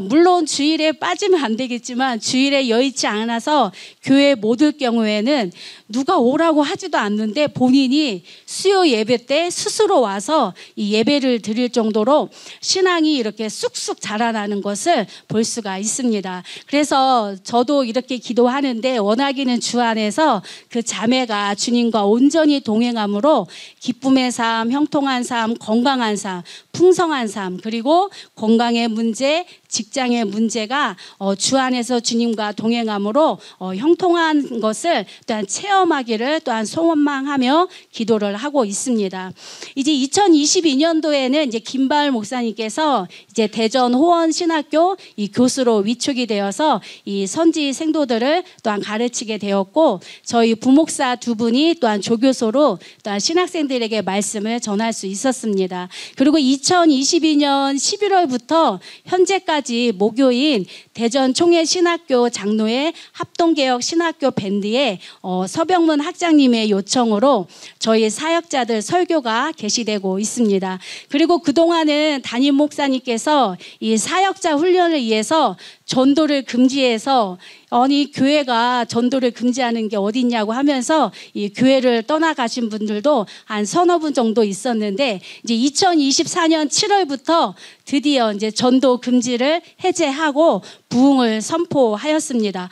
물론 주일에 빠지면 안 되겠지만 주일에 여의치 않아서 교회에 못 올 경우에는 누가 오라고 하지도 않는데 본인이 수요 예배 때 스스로 와서 이 예배를 드릴 정도로 신앙이 이렇게 쑥쑥 자라나는 것을 볼 수가 있습니다. 그래서 저도 이렇게 기도하는데 원하기는 주 안에서 그 자매가 주님과 온전히 동행함으로 기쁨의 삶, 형통한 삶, 건강한 삶, 풍성한 삶, 그리고 건강의 문제, 직장의 문제가 주 안에서 주님과 동행함으로 형통한 것을 또한 체험하기를 또한 소망하며 기도를 하고 있습니다. 이제 2022년도에는 이제 김바을 목사님께서 이제 대전 호원신학교 이 교수로 위촉이 되어서 이 선지 생도들을 또한 가르치게 되었고, 저희 부목사 두 분이 또한 조교소로 또한 신학생들에게 말씀을 전할 수 있었습니다. 그리고 2022년 11월부터 현재까지 목요인 대전 총회신학교 장로회 합동개혁 신학교 밴드에 서병문 학장님의 요청으로 저희 사역자들 설교가 게시되고 있습니다. 그리고 그동안은 담임 목사님께서 이 사역자 훈련을 위해서 전도를 금지해서 아니 교회가 전도를 금지하는 게 어디 있냐고 하면서 이 교회를 떠나가신 분들도 한 서너 분 정도 있었는데, 이제 2024년 7월부터 드디어 이제 전도 금지를 해제하고 부흥을 선포하였습니다.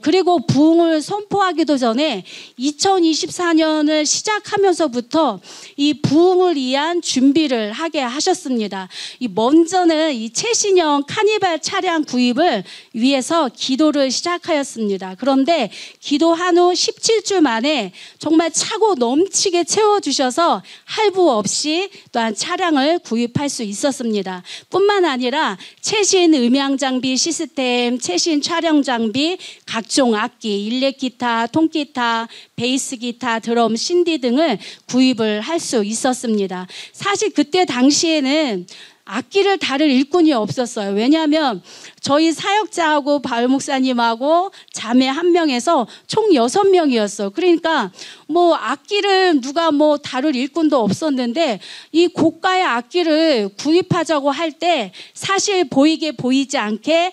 그리고 부흥을 선포하기도 전에 2024년을 시작하면서부터 이 부흥을 위한 준비를 하게 하셨습니다. 먼저는 이 최신형 카니발 차량 구입을 위해서 기도를 시작하였습니다. 그런데 기도한 후 17주 만에 정말 차고 넘치게 채워주셔서 할부 없이 또한 차량을 구입할 수 있었습니다. 뿐만 아니라 최신 음향 장비 시스템, 최신 촬영 장비, 각종 악기, 일렉 기타, 통기타, 베이스 기타, 드럼, 신디 등을 구입을 할 수 있었습니다. 사실 그때 당시에는 악기를 다룰 일꾼이 없었어요. 왜냐하면 저희 사역자하고 바울 목사님하고 자매 한 명에서 총 6명이었어요. 그러니까 뭐 악기를 누가 뭐 다룰 일꾼도 없었는데 이 고가의 악기를 구입하자고 할 때 사실 보이게 보이지 않게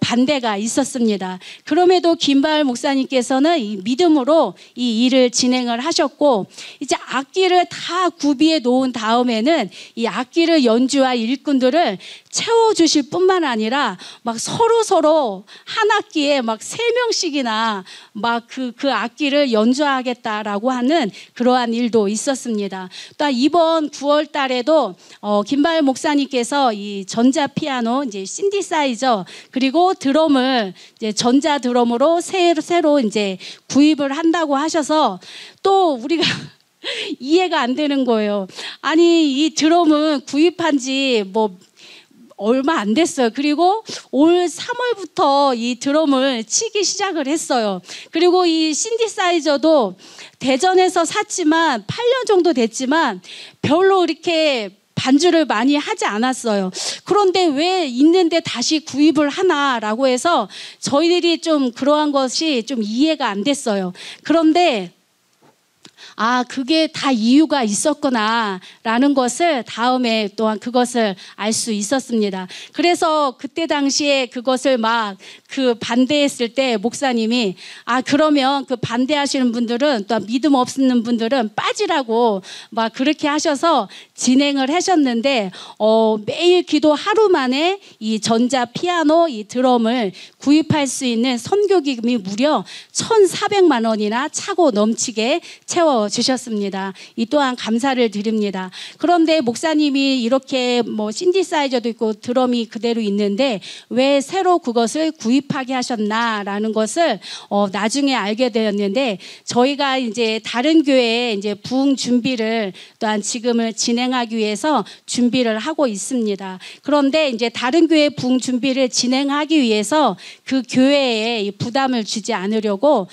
반대가 있었습니다. 그럼에도 김바을 목사님께서는 이 믿음으로 이 일을 진행을 하셨고, 이제 악기를 다 구비해 놓은 다음에는 이 악기를 연주할 일꾼들을 채워주실 뿐만 아니라 막 서로 한 악기에 막 3명씩이나 막 그 악기를 연주하겠다라고 하는 그러한 일도 있었습니다. 또 이번 9월 달에도 김바을 목사님께서 이 전자 피아노, 이제 신디사이저, 그리고 드럼을 이제 전자 드럼으로 새로 이제 구입을 한다고 하셔서 또 우리가 이해가 안 되는 거예요. 아니 이 드럼은 구입한 지 뭐 얼마 안 됐어요. 그리고 올 3월부터 이 드럼을 치기 시작을 했어요. 그리고 이 신디사이저도 대전에서 샀지만 8년 정도 됐지만 별로 이렇게 반주를 많이 하지 않았어요. 그런데 왜 있는데 다시 구입을 하나라고 해서 저희들이 좀 그러한 것이 좀 이해가 안 됐어요. 그런데 그게 다 이유가 있었구나라는 것을 다음에 또한 그것을 알 수 있었습니다. 그래서 그때 당시에 그것을 막 반대했을 때 목사님이 그러면 그 반대하시는 분들은 또 믿음 없는 분들은 빠지라고 막 그렇게 하셔서 진행을 하셨는데 매일 기도 하루 만에 이 전자 피아노, 이 드럼을 구입할 수 있는 선교기금이 무려 1,400만 원이나 차고 넘치게 채워주셨습니다. 이 또한 감사를 드립니다. 그런데 목사님이 이렇게 뭐 신디사이저도 있고 드럼이 그대로 있는데 왜 새로 그것을 구입하게 하셨나라는 것을 나중에 알게 되었는데, 저희가 이제 다른 교회에 이제 부흥 준비를 또한 지금을 진행하기 위해서 준비를 하고 있습니다. 그런데 이제 다른 교회 부흥 준비를 진행하기 위해서 그 교회에 부담을 주지 않으려고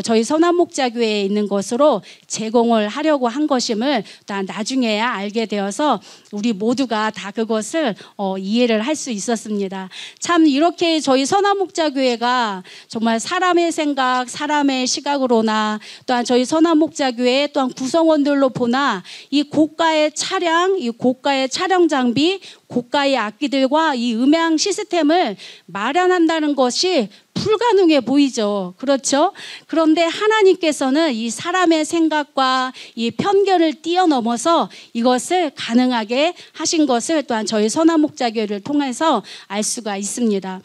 저희 선한목자교회에 있는 것으로 제공을 하려고 한 것임을 또 나중에야 알게 되어서 우리 모두가 다 그것을 이해를 할 수 있었습니다. 참 이렇게 저희 선화목자교회가 정말 사람의 생각, 사람의 시각으로나 또한 저희 선화목자교회 또한 구성원들로 보나 이 고가의 차량, 이 고가의 촬영 장비, 고가의 악기들과 이 음향 시스템을 마련한다는 것이 불가능해 보이죠. 그렇죠? 그런데 하나님께서는 이 사람의 생각과 이 편견을 뛰어넘어서 이것을 가능하게 하신 것을 또한 저희 선화목자교회를 통해서 알 수가 있습니다.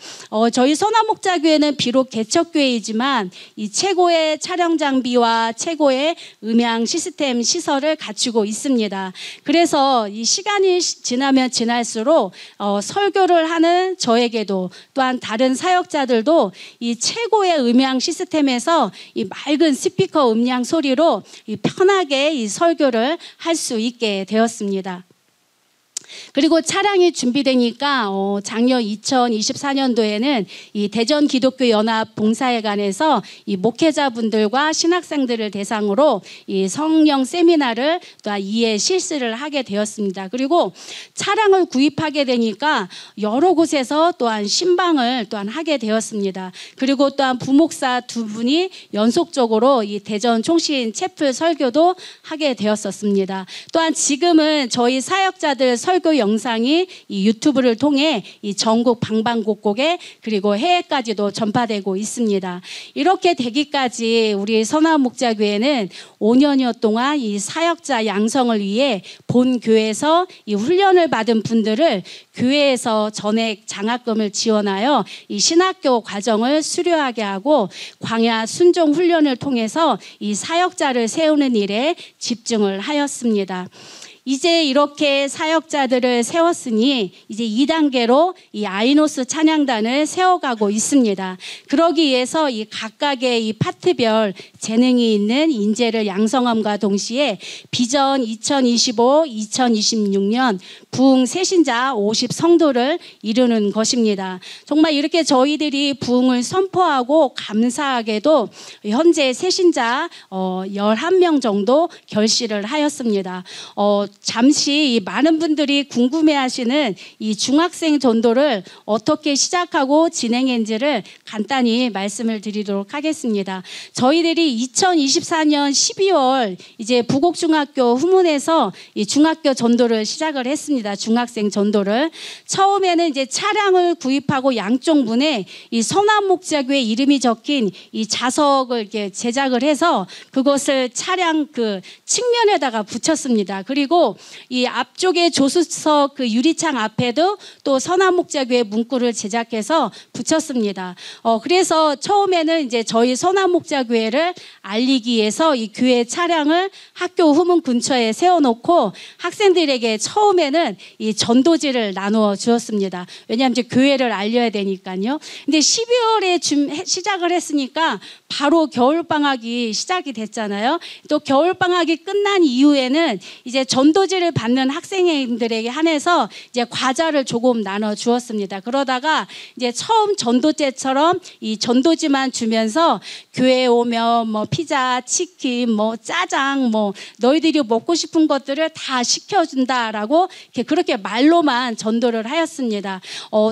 저희 선화목자교회는 비록 개척교회이지만 이 최고의 촬영 장비와 최고의 음향 시스템 시설을 갖추고 있습니다. 그래서 이 시간이 지나면 지날수록 설교를 하는 저에게도 또한 다른 사역자들도 이 최고의 음향 시스템에서 이 맑은 스피커 음량 소리로 이 편하게 이 설교를 할 수 있게 되었습니다. 그리고 차량이 준비되니까 작년 2024년도에는 이 대전 기독교 연합 봉사회관에서 이 목회자분들과 신학생들을 대상으로 이 성령 세미나를 또한 2회 실시를 하게 되었습니다. 그리고 차량을 구입하게 되니까 여러 곳에서 또한 신방을 또한 하게 되었습니다. 그리고 또한 부목사 두 분이 연속적으로 이 대전 총신 채플 설교도 하게 되었었습니다. 또한 지금은 저희 사역자들 설교 영상이 이 유튜브를 통해 이 전국 방방곡곡에 그리고 해외까지도 전파되고 있습니다. 이렇게 되기까지 우리 선화목자교회는 5년여 동안 이 사역자 양성을 위해 본 교회에서 이 훈련을 받은 분들을 교회에서 전액 장학금을 지원하여 이 신학교 과정을 수료하게 하고 광야 순종 훈련을 통해서 이 사역자를 세우는 일에 집중을 하였습니다. 이제 이렇게 사역자들을 세웠으니 이제 2단계로 이 아이노스 찬양단을 세워가고 있습니다. 그러기 위해서 이 각각의 이 파트별 재능이 있는 인재를 양성함과 동시에 비전 2025-2026년 부흥 새신자 50 성도를 이루는 것입니다. 정말 이렇게 저희들이 부흥을 선포하고 감사하게도 현재 새신자 11명 정도 결실을 하였습니다. 잠시 많은 분들이 궁금해하시는 이 중학생 전도를 어떻게 시작하고 진행했는지를 간단히 말씀을 드리도록 하겠습니다. 저희들이 2024년 12월 이제 부곡중학교 후문에서 이 중학교 전도를 시작을 했습니다. 중학생 전도를 처음에는 이제 차량을 구입하고 양쪽 문에 이 선화목자교회 이름이 적힌 이 자석을 이렇게 제작을 해서 그것을 차량 그 측면에다가 붙였습니다. 그리고 이 앞쪽에 조수석 그 유리창 앞에도 또 선화목자교회 문구를 제작해서 붙였습니다. 그래서 처음에는 이제 저희 선화목자교회를 알리기 위해서 이 교회 차량을 학교 후문 근처에 세워놓고 학생들에게 처음에는 이 전도지를 나누어 주었습니다. 왜냐하면 이제 교회를 알려야 되니까요. 근데 12월에 시작을 했으니까 바로 겨울방학이 시작이 됐잖아요. 또 겨울방학이 끝난 이후에는 이제 전도지를 받는 학생들에게 한해서 이제 과자를 조금 나눠 주었습니다. 그러다가 이제 처음 전도 때처럼 이 전도지만 주면서 교회에 오면 뭐 피자, 치킨, 뭐 짜장, 뭐 너희들이 먹고 싶은 것들을 다 시켜준다라고 그렇게 말로만 전도를 하였습니다.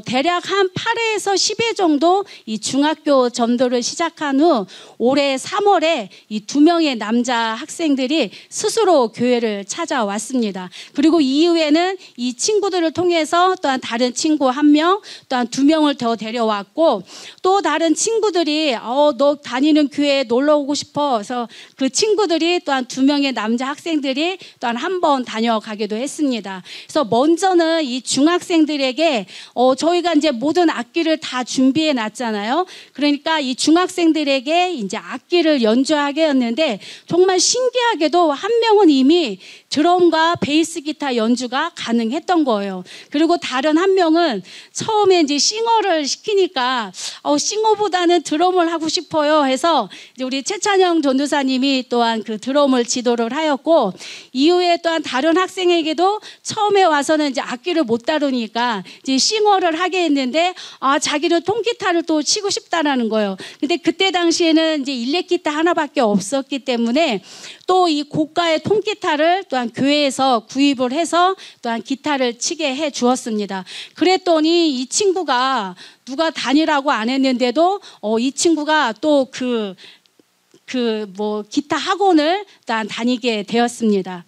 대략 한 8회에서 10회 정도 이 중학교 전도를 시작한 후 올해 3월에 이 2명의 남자 학생들이 스스로 교회를 찾아왔습니다. 그리고 이후에는 이 친구들을 통해서 또한 다른 친구 1명, 또한 2명을 더 데려왔고 또 다른 친구들이 너 다니는 교회에 놀러 오고 싶어서 그 친구들이 또한 2명의 남자 학생들이 또한 한 번 다녀가기도 했습니다. 그래서 먼저는 이 중학생들에게 저희가 이제 모든 악기를 다 준비해 놨잖아요. 그러니까 이 중학생들에게 이제 악기를 연주하게 했는데 정말 신기하게도 한 명은 이미 드럼과 기타, 베이스 기타 연주가 가능했던 거예요. 그리고 다른 한 명은 처음에 이제 싱어를 시키니까 싱어보다는 드럼을 하고 싶어요 해서 이제 우리 최찬영 전도사님이 또한 그 드럼을 지도를 하였고, 이후에 또한 다른 학생에게도 처음에 와서는 이제 악기를 못 다루니까 이제 싱어를 하게 했는데 자기는 통기타를 또 치고 싶다라는 거예요. 근데 그때 당시에는 이제 일렉기타 하나밖에 없었기 때문에 또 이 고가의 통기타를 또한 교회에서 구입을 해서 또한 기타를 치게 해 주었습니다. 그랬더니 이 친구가 누가 다니라고 안 했는데도 이 친구가 또 기타 학원을 또한 다니게 되었습니다.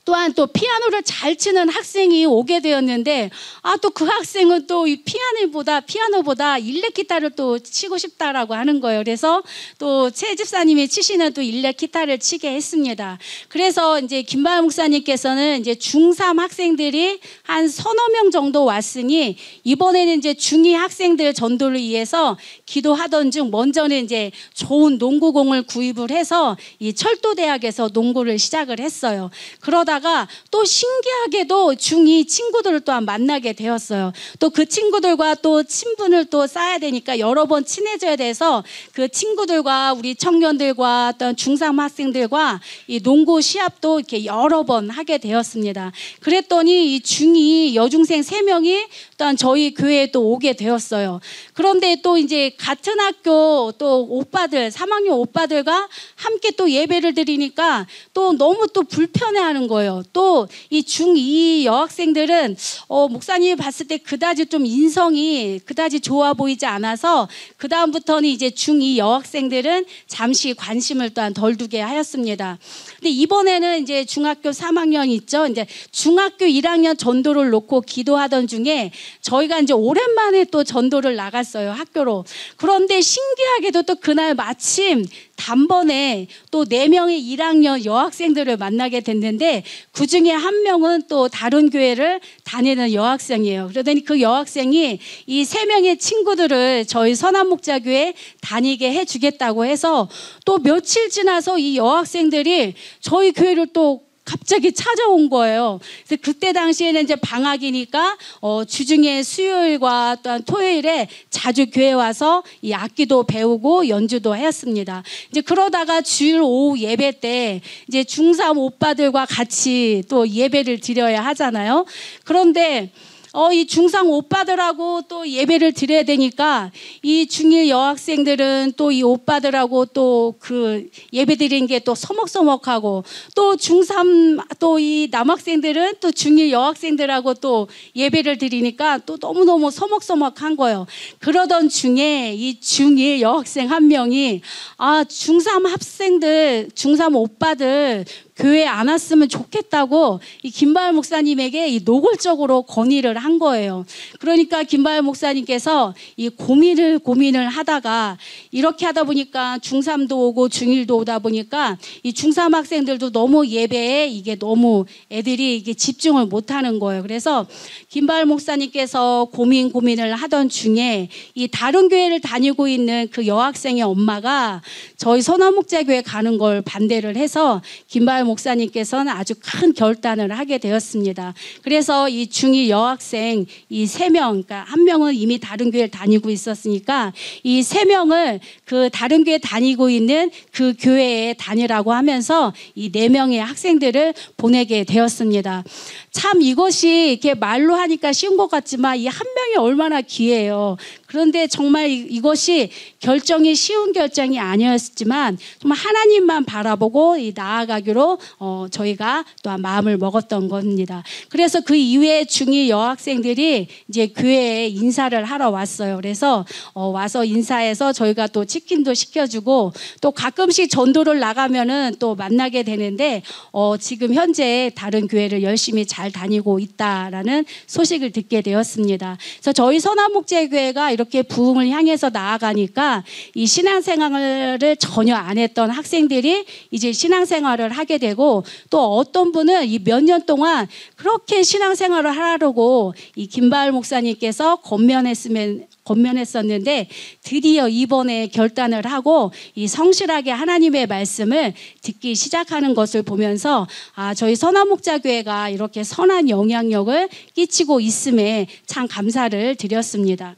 또한 또 피아노를 잘 치는 학생이 오게 되었는데 또 그 학생은 또 이 피아노보다 일렉 기타를 또 치고 싶다라고 하는 거예요. 그래서 또 최 집사님이 치시는 또 일렉 기타를 치게 했습니다. 그래서 이제 김바울 목사님께서는 이제 중3 학생들이 한 서너 명 정도 왔으니 이번에는 이제 중2 학생들 전도를 위해서 기도하던 중 먼저는 이제 좋은 농구공을 구입을 해서 이 철도대학에서 농구를 시작을 했어요. 그러다가 또 신기하게도 중2 친구들을 또한 만나게 되었어요. 또 그 친구들과 또 친분을 또 쌓아야 되니까 여러 번 친해져야 돼서 그 친구들과 우리 청년들과 또 중3 학생들과 이 농구 시합도 이렇게 여러 번 하게 되었습니다. 그랬더니 이 중2 여중생 3명이 또한 저희 교회에 또 오게 되었어요. 그런데 또 이제 같은 학교 또 오빠들, 3학년 오빠들과 함께 또 예배를 드리니까 또 너무 또 불편해하는 거예요. 또 이 중2 여학생들은 목사님이 봤을 때 그다지 좀 인성이 그다지 좋아 보이지 않아서 그 다음부터는 이제 중2 여학생들은 잠시 관심을 또한 덜 두게 하였습니다. 근데 이번에는 이제 중학교 3학년 있죠. 이제 중학교 1학년 전도를 놓고 기도하던 중에 저희가 이제 오랜만에 또 전도를 나갔어요, 학교로. 그런데 신기하게도 또 그날 마침 단번에 또 4명의 1학년 여학생들을 만나게 됐는데 그 중에 한 명은 또 다른 교회를 다니는 여학생이에요. 그러더니 그 여학생이 이 3명의 친구들을 저희 선한목자교회에 다니게 해주겠다고 해서 또 며칠 지나서 이 여학생들이 저희 교회를 또 갑자기 찾아온 거예요. 그래서 그때 당시에는 이제 방학이니까 주중에 수요일과 또한 토요일에 자주 교회 와서 이 악기도 배우고 연주도 했습니다. 이제 그러다가 주일 오후 예배 때 이제 중3 오빠들과 같이 또 예배를 드려야 하잖아요. 그런데 이 중3 오빠들하고 또 예배를 드려야 되니까 이 중1 여학생들은 또 이 오빠들하고 또 그 예배 드리는 게 또 서먹서먹하고 또 중3 또 이 남학생들은 또 중1 여학생들하고 또 예배를 드리니까 또 너무너무 서먹서먹한 거예요. 그러던 중에 이 중1 여학생 한 명이 중3 학생들, 중3 오빠들 교회 안 왔으면 좋겠다고 이 김바울 목사님에게 이 노골적으로 건의를 한 거예요. 그러니까 김바울 목사님께서 이 고민을 하다가 이렇게 하다 보니까 중3도 오고 중1도 오다 보니까 이 중3 학생들도 너무 예배에 이게 너무 애들이 이게 집중을 못 하는 거예요. 그래서 김바울 목사님께서 고민을 하던 중에 이 다른 교회를 다니고 있는 그 여학생의 엄마가 저희 선한목자교회 가는 걸 반대를 해서 김바울 목사님께서는 아주 큰 결단을 하게 되었습니다. 그래서 이 중2 여학생 이 3명, 그러니까 한 명은 이미 다른 교회를 다니고 있었으니까 이 3명을 그 다른 교회 다니고 있는 그 교회에 다니라고 하면서 이 4명의 학생들을 보내게 되었습니다. 참 이것이 이렇게 말로 하니까 쉬운 것 같지만 이 한 명이 얼마나 귀해요. 그런데 정말 이것이 결정이 쉬운 결정이 아니었지만 정말 하나님만 바라보고 나아가기로 저희가 또한 마음을 먹었던 겁니다. 그래서 그 이후에 중2 여학생들이 이제 교회에 인사를 하러 왔어요. 그래서 와서 인사해서 저희가 또 치킨도 시켜주고 또 가끔씩 전도를 나가면은 또 만나게 되는데 지금 현재 다른 교회를 열심히 잘 다니고 있다라는 소식을 듣게 되었습니다. 그래서 저희 선한목자교회가 이렇게 부흥을 향해서 나아가니까 이 신앙생활을 전혀 안 했던 학생들이 이제 신앙생활을 하게 되고 또 어떤 분은 이 몇 년 동안 그렇게 신앙생활을 하려고 이 김바울 목사님께서 권면했으면 권면했었는데 드디어 이번에 결단을 하고 이 성실하게 하나님의 말씀을 듣기 시작하는 것을 보면서 저희 선화목자교회가 이렇게 선한 영향력을 끼치고 있음에 참 감사를 드렸습니다.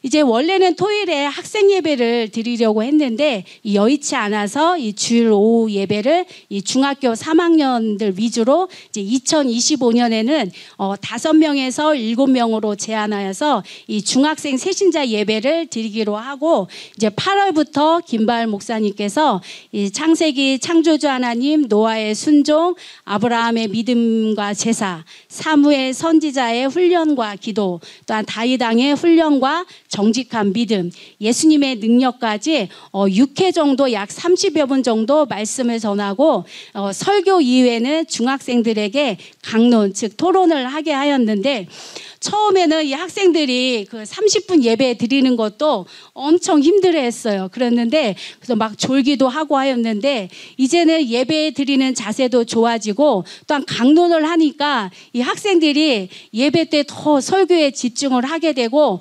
이제 원래는 토요일에 학생 예배를 드리려고 했는데 여의치 않아서 이 주일 오후 예배를 이 중학교 3학년들 위주로 이제 2025년에는 5명에서 7명으로 제한하여서 이 중학생 새신자 예배를 드리기로 하고 이제 8월부터 김바을 목사님께서 이 창세기 창조주 하나님, 노아의 순종, 아브라함의 믿음과 제사, 사무엘 선지자의 훈련과 기도, 또한 다윗 왕의 훈련과 정직한 믿음, 예수님의 능력까지 6회 정도 약 30여 분 정도 말씀을 전하고 설교 이후에는 중학생들에게 강론, 즉 토론을 하게 하였는데 처음에는 이 학생들이 그 30분 예배 드리는 것도 엄청 힘들어했어요. 그랬는데 그래서 막 졸기도 하고 하였는데 이제는 예배 드리는 자세도 좋아지고 또한 강론을 하니까 이 학생들이 예배 때 더 설교에 집중을 하게 되고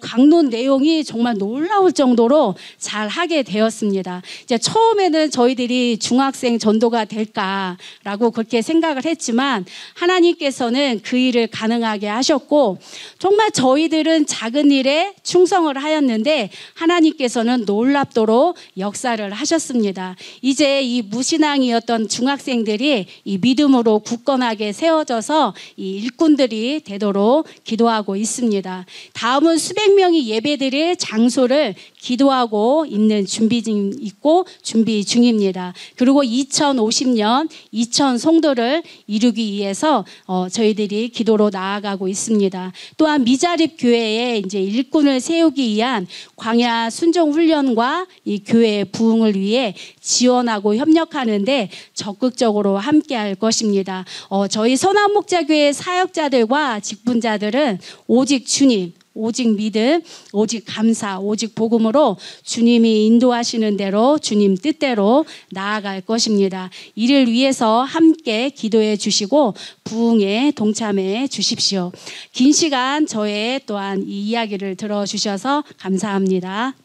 강론 내용이 정말 놀라울 정도로 잘 하게 되었습니다. 이제 처음에는 저희들이 중학생 전도가 될까라고 그렇게 생각을 했지만 하나님께서는 그 일을 가능하게 하셨고 정말 저희들은 작은 일에 충성을 하였는데 하나님께서는 놀랍도록 역사를 하셨습니다. 이제 이 무신앙이었던 중학생들이 이 믿음으로 굳건하게 세워져서 이 일꾼들이 되도록 기도하고 있습니다. 다음은 수백 명이 예배드릴 장소를 기도하고 있는 준비 중입니다. 그리고 2050년 2000 성도를 이루기 위해서 저희들이 기도로 나아가고 있습니다. 또한 미자립 교회에 이제 일꾼을 세우기 위한 광야 순종 훈련과 이 교회의 부흥을 위해 지원하고 협력하는데 적극적으로 함께할 것입니다. 저희 선화목자교회 사역자들과 직분자들은 오직 주님, 오직 믿음, 오직 감사, 오직 복음으로 주님이 인도하시는 대로 주님 뜻대로 나아갈 것입니다. 이를 위해서 함께 기도해 주시고 부흥에 동참해 주십시오. 긴 시간 저의 또한 이 이야기를 들어주셔서 감사합니다.